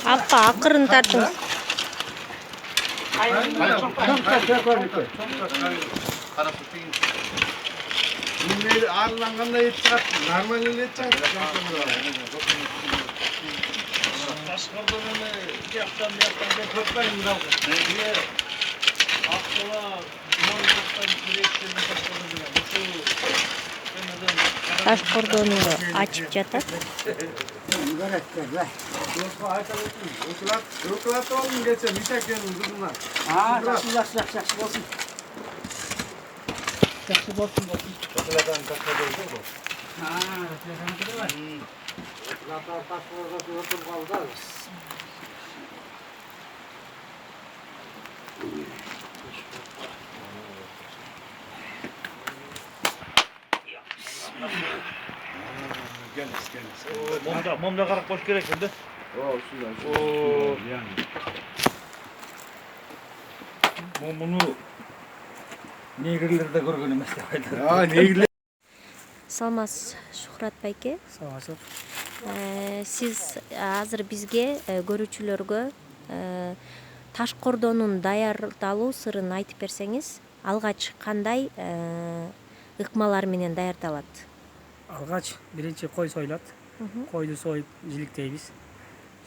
Апа, акырын тартыңыз. Ağırlanğanda et çıkart, normal et çıkart. Taşqardan öyle yaptan toplayın da. Akçala, Moğol'dan direksiyonu taşqardan bilen. Таш кордону ачып жатат. Ökülat oldum geçen, Misakyan'ın kızına. Жақсы болсын. Жақсы болсын. Ökülat'tan taşqardan değil mi? Телефоны бар. Ökülat'tan taşqardan oturup kaldı. Momda qarab qo'yish kerak endi. Buni negrlarda ko'rgan emas deb aytadi. Саламатсыз, Шухрат байке. Саламатсыз. Сиз азыр бизге көрүүчүлөргө таш кордонун даярдалуу сырын айтып берсеңиз, алгач кандай ыкмалар менен даярдалат? Алгач биринчи кой сойлот. Койду союп жиликтейбиз.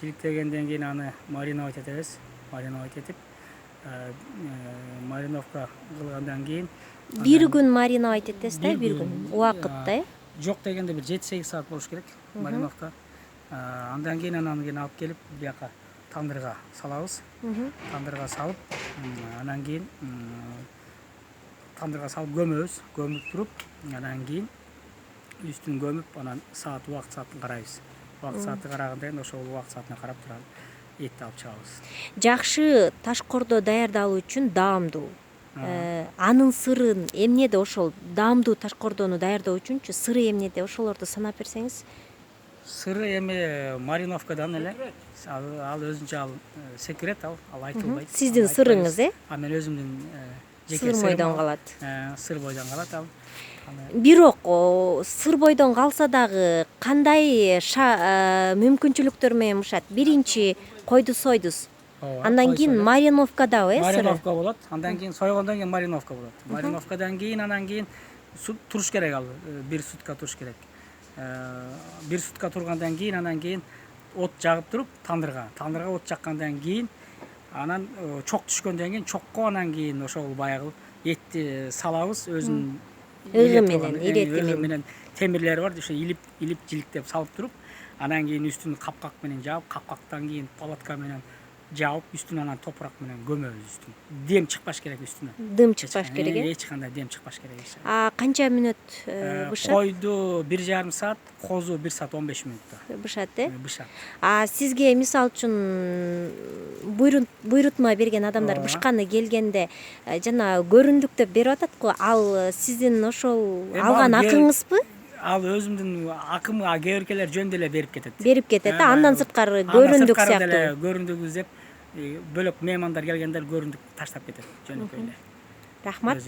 Жиликтегенден кийин аны мариновать этебиз. Мариновать этип, мариновка кылгандан кийин Бир күн мариновать этесиз да, бир күн убакытта, Жок дегенде бир 7-8 саат болуш керек мариновка. Андан кийин анан алып келип бияка тандырга салабыз. Тандырга салып, анан кийин тандырга салып көмөбүз. Көмүп туруп, анан кийин үстүн көмүп, анан убакыт саатын карайбыз. Убакыт саатты карагандан кийин ошол убакыт саатына карап турам, этти алып чыгабыз. Жакшы таш кордо даярдалуу үчүн даамдуу. Анын сырын эмнеде, ошол даамдуу таш кордону даярдоо үчүнчү сыры эмнеде, ошолорду санап берсеңиз? Сыры эми мариновкадан эле. Ал өзүнчө секрет, ал айтылбайт. Сиздин сырыңыз, Мен өзүмдүн сыр бойдон калат. Сыр бойдон калат ал. Бирок сыр бойдон калса дагы кандай мүмкүнчүлүктөр менен бышат? Биринчи койду сойдуз. Андан кийин мариновкадабы, сыры? Мариновка болот. Андан кийин сойгондон кийин мариновка болот. Мариновкадан кийин анан кийин туруш керек ал. 1 сутка туруш керек. 1 сутка тургандан кийин анан кийин от жагып туруп тандырга от жаккандан кийин анан чок түшкөндөн кийин чокко анан кийин ошол баягы этти салабыз, өзүнүн ыгы менен, темирлери бар, ошо илип жиликтеп салып туруп, анан кийин үстүн капкак менен жаап, капкактан кийин палатка менен жаап, үстүн анан топурак менен көмөбүз үстүн. Дем чыкпаш керек үстүнө. Дым чыкпаш керек, Эч кандай дем чыкпаш керек. Канча мүнөт бышат? Койду 1,5 саат, козу 1 саат 15 мүнөттө. Бышат, Бышат. Сизге мисал үчүн буйрутма берген адамдар бышканы келгенде жана көрүндүк деп берип атат го, ал сиздин ошол алган акыңызбы? Ал өзүмдүн акым, кээ-биркелер жөн деле берип кетет. Берип кетет, андан сырткары көрүндүк сыяктуу. Көрүндүк издеп, бөлөк меймандар келгендер көрүндүк таштап кетет, жөнөкөй эле. Рахмат.